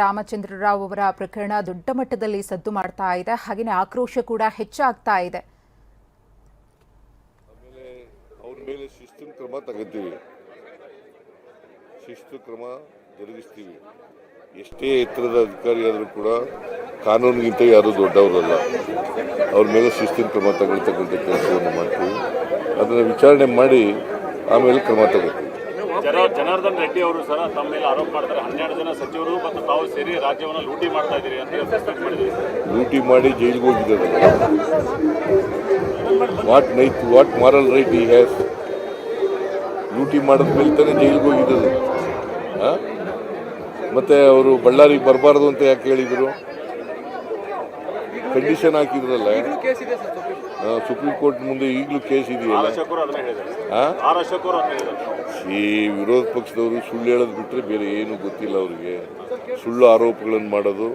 ರಾಮಚಂದ್ರ ರಾವ್ ಅವರ ಪ್ರಕರಣ ದೊಡ್ಡ ಮಟ್ಟದಲ್ಲಿ ಸದ್ದು ಮಾಡ್ತಾ ಇದೆ. ಹಾಗೆಯೇ ಆಕ್ರೋಶ ಕೂಡ ಹೆಚ್ಚಾಗ್ತಾ ಇದೆ. ಅವರ ಮೇಲೆ ಶಿಸ್ತಿನ ಕ್ರಮ ತಗೋತೀವಿ, ಶಿಸ್ತು ಕ್ರಮ ಜರುಗಿಸ್ತೀವಿ. ಎಷ್ಟೇ ಎತ್ತರದ ಅಧಿಕಾರಿ ಆದರೂ ಕೂಡ ಕಾನೂನಿಗಿಂತ ಯಾರು ದೊಡ್ಡವರಲ್ಲ. ಅವ್ರ ಮೇಲೆ ಶಿಸ್ತಿನ ಕ್ರಮ ತಗೊಳ್ತಕ್ಕಂಥ ಕೆಲಸವನ್ನು ಮಾಡ್ತೀವಿ. ಅದನ್ನು ವಿಚಾರಣೆ ಮಾಡಿ ಆಮೇಲೆ ಕ್ರಮ ತಗೋತೀವಿ. ಜನಾರ್ದನ್ ರೆಡ್ಡಿ ಅವರು ಸಹ ತಮ್ಮ ಮೇಲೆ ಆರೋಪ ಮಾಡ್ತಾರೆ. 12 ಜನ ಸಚಿವರು ಮತ್ತು ತಾವು ಸೇರಿ ರಾಜ್ಯವನ್ನು ಲೂಟಿ ಮಾಡ್ತಾ ಇದ್ದೀರಿ ಅಂತ ಲೂಟಿ ಮಾಡಿ ಜೈಲಿಗೆ ಹೋಗಿದ್ದಾರೆ. ವಾಟ್ ಮಾರಲ್ ರೈಟ್ ಈ ಹ್ಯಾಸ್? ಲೂಟಿ ಮಾಡಿದ ಮೇಲೆ ತಾನೇ ಜೈಲಿಗೆ ಹೋಗಿದ್ದು. ಮತ್ತೆ ಅವರು ಬಳ್ಳಾರಿಗೆ ಬರಬಾರ್ದು ಅಂತ ಯಾಕೆ ಹೇಳಿದರು? ಕಂಡೀಷನ್ ಹಾಕಿದ್ರಲ್ಲ. ಸುಪ್ರೀಂ ಕೋರ್ಟ್ ಮುಂದೆ ಈಗಲೂ ಕೇಸ್ ಇದೆಯಲ್ಲ. ಈ ವಿರೋಧ ಪಕ್ಷದವರು ಸುಳ್ಳು ಹೇಳೋದು ಬಿಟ್ಟರೆ ಬೇರೆ ಏನು ಗೊತ್ತಿಲ್ಲ ಅವರಿಗೆ. ಸುಳ್ಳು ಆರೋಪಗಳನ್ನು ಮಾಡೋದು,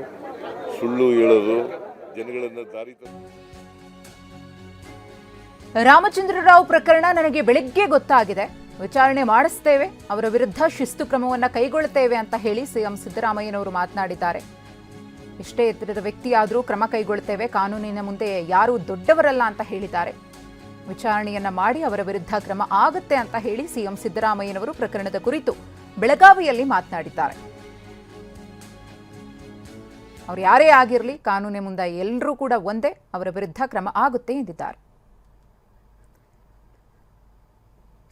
ಸುಳ್ಳು ಹೇಳೋದು, ಜನಗಳನ್ನು ದಾರಿ ರಾಮಚಂದ್ರ ರಾವ್ ಪ್ರಕರಣ ನನಗೆ ಬೆಳಗ್ಗೆ ಗೊತ್ತಾಗಿದೆ. ವಿಚಾರಣೆ ಮಾಡಿಸ್ತೇವೆ, ಅವರ ವಿರುದ್ಧ ಶಿಸ್ತು ಕ್ರಮವನ್ನು ಕೈಗೊಳ್ಳುತ್ತೇವೆ ಅಂತ ಹೇಳಿ ಸಿಎಂ ಸಿದ್ದರಾಮಯ್ಯನವರು ಮಾತನಾಡಿದ್ದಾರೆ. ಎಷ್ಟೇ ಎತ್ತರದ ವ್ಯಕ್ತಿಯಾದರೂ ಕ್ರಮ ಕೈಗೊಳ್ಳುತ್ತೇವೆ, ಕಾನೂನಿನ ಮುಂದೆ ಯಾರೂ ದೊಡ್ಡವರಲ್ಲ ಅಂತ ಹೇಳಿದ್ದಾರೆ. ವಿಚಾರಣೆಯನ್ನ ಮಾಡಿ ಅವರ ವಿರುದ್ಧ ಕ್ರಮ ಆಗುತ್ತೆ ಅಂತ ಹೇಳಿ ಸಿಎಂ ಸಿದ್ದರಾಮಯ್ಯನವರು ಪ್ರಕರಣದ ಕುರಿತು ಬೆಳಗಾವಿಯಲ್ಲಿ ಮಾತನಾಡಿದ್ದಾರೆ. ಅವರು ಯಾರೇ ಆಗಿರಲಿ, ಕಾನೂನಿನ ಮುಂದೆ ಎಲ್ಲರೂ ಕೂಡ ಒಂದೇ, ಅವರ ವಿರುದ್ಧ ಕ್ರಮ ಆಗುತ್ತೆ ಎಂದಿದ್ದಾರೆ.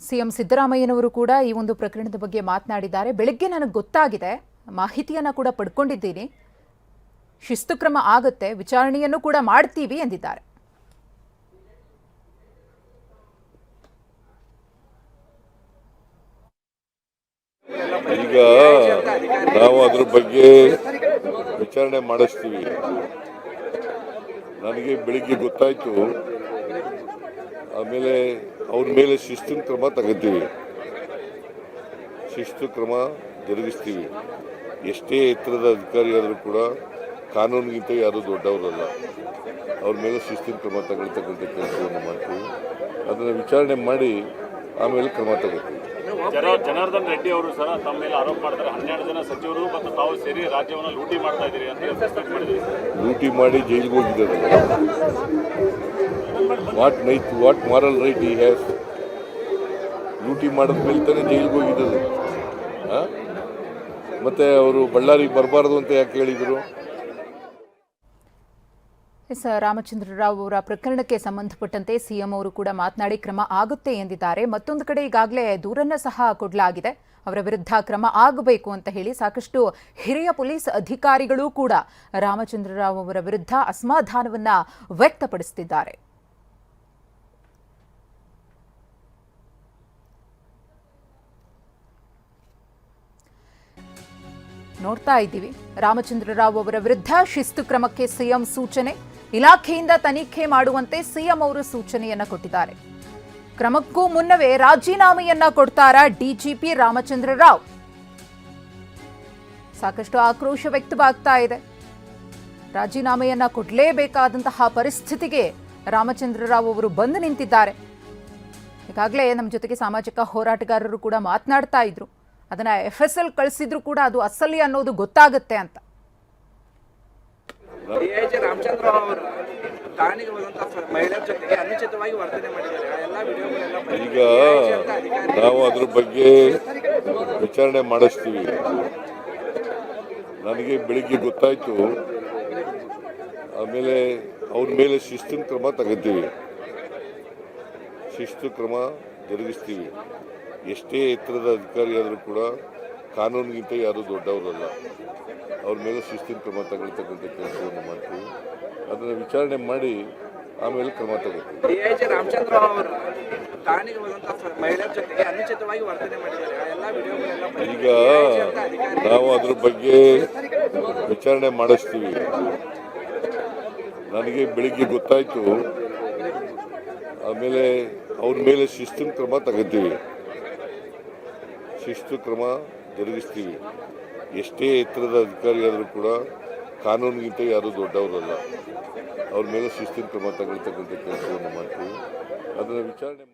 ಸಿಎಂ ಸಿದ್ದರಾಮಯ್ಯನವರು ಕೂಡ ಈ ಒಂದು ಪ್ರಕರಣದ ಬಗ್ಗೆ ಮಾತನಾಡಿದ್ದಾರೆ. ಬೆಳಗ್ಗೆ ನನಗೆ ಗೊತ್ತಾಗಿದೆ, ಮಾಹಿತಿಯನ್ನ ಕೂಡ ಪಡ್ಕೊಂಡಿದ್ದೀನಿ, ಶಿಸ್ತು ಕ್ರಮ ಆಗುತ್ತೆ, ವಿಚಾರಣೆಯನ್ನು ಕೂಡ ಮಾಡ್ತೀವಿ ಎಂದಿದ್ದಾರೆ. ಈಗ ನಾವು ಅದ್ರ ಬಗ್ಗೆ ವಿಚಾರಣೆ ಮಾಡಿಸ್ತೀವಿ. ನನಗೆ ಬೆಳಿಗ್ಗೆ ಗೊತ್ತಾಯ್ತು, ಆಮೇಲೆ ಅವ್ರ ಮೇಲೆ ಶಿಸ್ತಿನ ಕ್ರಮ ತಗೋತೀವಿ, ಶಿಸ್ತು ಕ್ರಮ ಜರುಗಿಸ್ತೀವಿ. ಎಷ್ಟೇ ಎತ್ತರದ ಅಧಿಕಾರಿ ಆದರೂ ಕೂಡ ಕಾನೂನಿಗಿಂತ ಯಾರು ದೊಡ್ಡವರಲ್ಲ. ಅವ್ರ ಮೇಲೆ ಶಿಸ್ತಿನ ಕ್ರಮ ತಗೊಳ್ತಕ್ಕಂಥ ಕೆಲಸವನ್ನು ಮಾಡ್ತೀವಿ. ಅದನ್ನು ವಿಚಾರಣೆ ಮಾಡಿ ಆಮೇಲೆ ಕ್ರಮ ತಗೋತೀವಿ. ಜನಾರ್ದನ್ ರೆಡ್ಡಿ ಅವರು ಸಹ ತಮ್ಮ ಮೇಲೆ ಆರೋಪ ಮಾಡ್ತಾರೆ. 12 ಜನ ಸಚಿವರು ಮತ್ತು ತಾವು ಸೇರಿ ರಾಜ್ಯವನ್ನು ಲೂಟಿ ಮಾಡ್ತಾ ಇದ್ದೀರಿ ಅಂತ ಲೂಟಿ ಮಾಡಿ ಜೈಲಿಗೆ ಹೋಗಿದ್ದಾರೆ. ವಾಟ್ ಮಾರಲ್ ರೈಟ್ ಈ ಹ್ಯಾಸ್? ಲೂಟಿ ಮಾಡಿದ ಮೇಲೆ ತಾನೇ ಜೈಲಿಗೆ ಹೋಗಿದ್ದು. ಮತ್ತೆ ಅವರು ಬಳ್ಳಾರಿಗೆ ಬರಬಾರ್ದು ಅಂತ ಯಾಕೆ ಹೇಳಿದರು? ರಾಮಚಂದ್ರ ರಾವ್ ಅವರ ಪ್ರಕರಣಕ್ಕೆ ಸಂಬಂಧಪಟ್ಟಂತೆ ಸಿಎಂ ಅವರು ಕೂಡ ಮಾತನಾಡಿ ಕ್ರಮ ಆಗುತ್ತೆ ಎಂದಿದ್ದಾರೆ. ಮತ್ತೊಂದು ಕಡೆ ಈಗಾಗಲೇ ದೂರನ್ನ ಸಹ ಕೊಡಲಾಗಿದೆ, ಅವರ ವಿರುದ್ಧ ಕ್ರಮ ಆಗಬೇಕು ಅಂತ ಹೇಳಿ. ಸಾಕಷ್ಟು ಹಿರಿಯ ಪೊಲೀಸ್ ಅಧಿಕಾರಿಗಳು ಕೂಡ ರಾಮಚಂದ್ರ ರಾವ್ ಅವರ ವಿರುದ್ಧ ಅಸಮಾಧಾನವನ್ನ ವ್ಯಕ್ತಪಡಿಸುತ್ತಿದ್ದಾರೆ. ನೋಡ್ತಾ ಇದ್ದೀವಿ, ರಾಮಚಂದ್ರ ರಾವ್ ಅವರ ವಿರುದ್ಧ ಶಿಸ್ತು ಕ್ರಮಕ್ಕೆ ಸಿಎಂ ಸೂಚನೆ. ಇಲಾಖೆಯಿಂದ ತನಿಖೆ ಮಾಡುವಂತೆ ಸಿಎಂ ಅವರು ಸೂಚನೆಯನ್ನ ಕೊಟ್ಟಿದ್ದಾರೆ. ಕ್ರಮಕ್ಕೂ ಮುನ್ನವೇ ರಾಜೀನಾಮೆಯನ್ನ ಕೊಡ್ತಾರಾ ಡಿಜಿಪಿ ರಾಮಚಂದ್ರ ರಾವ್? ಸಾಕಷ್ಟು ಆಕ್ರೋಶ ವ್ಯಕ್ತವಾಗ್ತಾ ಇದೆ. ರಾಜೀನಾಮೆಯನ್ನ ಕೊಡಲೇಬೇಕಾದಂತಹ ಪರಿಸ್ಥಿತಿಗೆ ರಾಮಚಂದ್ರ ರಾವ್ ಅವರು ಬಂದು ನಿಂತಿದ್ದಾರೆ. ಈಗಾಗಲೇ ನಮ್ಮ ಜೊತೆಗೆ ಸಾಮಾಜಿಕ ಹೋರಾಟಗಾರರು ಕೂಡ ಮಾತನಾಡ್ತಾ ಇದ್ರು, ಅದನ್ನ FSL ಕಳಿಸಿದ್ರು ಕೂಡ ಅದು ಅಸಲಿ ಅನ್ನೋದು ಗೊತ್ತಾಗುತ್ತೆ ಅಂತ. ರಾಮಚಂದ್ರ ಅವರು ಠಾಣೆಗೆ ಹೋದಂತ ಮಹಿಳೆಯರ ಜೊತೆಗೆ ಅನುಚಿತವಾಗಿ ವರ್ತನೆ ಮಾಡಿದ್ದಾರೆ. ಈಗ ನಾವು ಅದ್ರ ಬಗ್ಗೆ ವಿಚಾರಣೆ ಮಾಡಿಸ್ತೀವಿ. ನನಗೆ ಬೆಳಿಗ್ಗೆ ಗೊತ್ತಾಯ್ತು, ಆಮೇಲೆ ಅವ್ರ ಮೇಲೆ ಶಿಸ್ತಿನ ಕ್ರಮ ತಗೋತೀವಿ, ಶಿಸ್ತು ಕ್ರಮ ಜರುಗಿಸ್ತೀವಿ. ಎಷ್ಟೇ ಎತ್ತರದ ಅಧಿಕಾರಿ ಆದರೂ ಕೂಡ ಕಾನೂನಿಗಿಂತ ಯಾರು ದೊಡ್ಡವರಲ್ಲ. ಅವ್ರ ಮೇಲೆ ಶಿಸ್ತಿನ ಕ್ರಮ ತಗೊಳ್ತಕ್ಕಂಥ ಕೆಲಸವನ್ನು ಮಾಡ್ತೀವಿ. ಅದನ್ನು ವಿಚಾರಣೆ ಮಾಡಿ ಆಮೇಲೆ ಕ್ರಮ ತಗೋತೀವಿ. ರಾಮಚಂದ್ರ ಅವರು ಠಾಣೆಗೆ ಹೋದಂತ ಮಹಿಳೆಯರ ಜೊತೆಗೆ ಅನುಚಿತವಾಗಿ ವರ್ತನೆ ಮಾಡಿದ್ದಾರೆ. ಈಗ ನಾವು ಅದ್ರ ಬಗ್ಗೆ ವಿಚಾರಣೆ ಮಾಡಿಸ್ತೀವಿ. ನನಗೆ ಬೆಳಿಗ್ಗೆ ಗೊತ್ತಾಯ್ತು, ಆಮೇಲೆ ಅವ್ರ ಮೇಲೆ ಶಿಸ್ತಿನ ಕ್ರಮ ತಗೋತೀವಿ, ಶಿಸ್ತು ಕ್ರಮ ಜರುಗಿಸ್ತೀವಿ. ಎಷ್ಟೇ ಎತ್ತರದ ಅಧಿಕಾರಿ ಆದರೂ ಕೂಡ ಕಾನೂನಿಗಿಂತ ಯಾರು ದೊಡ್ಡವರಲ್ಲ. ಅವ್ರ ಮೇಲೆ ಶಿಸ್ತಿನ ಕ್ರಮ ತಗೊಳ್ತಕ್ಕಂಥ ಕೆಲಸವನ್ನು ಮಾಡ್ತೀವಿ. ಅದನ್ನು ವಿಚಾರಣೆ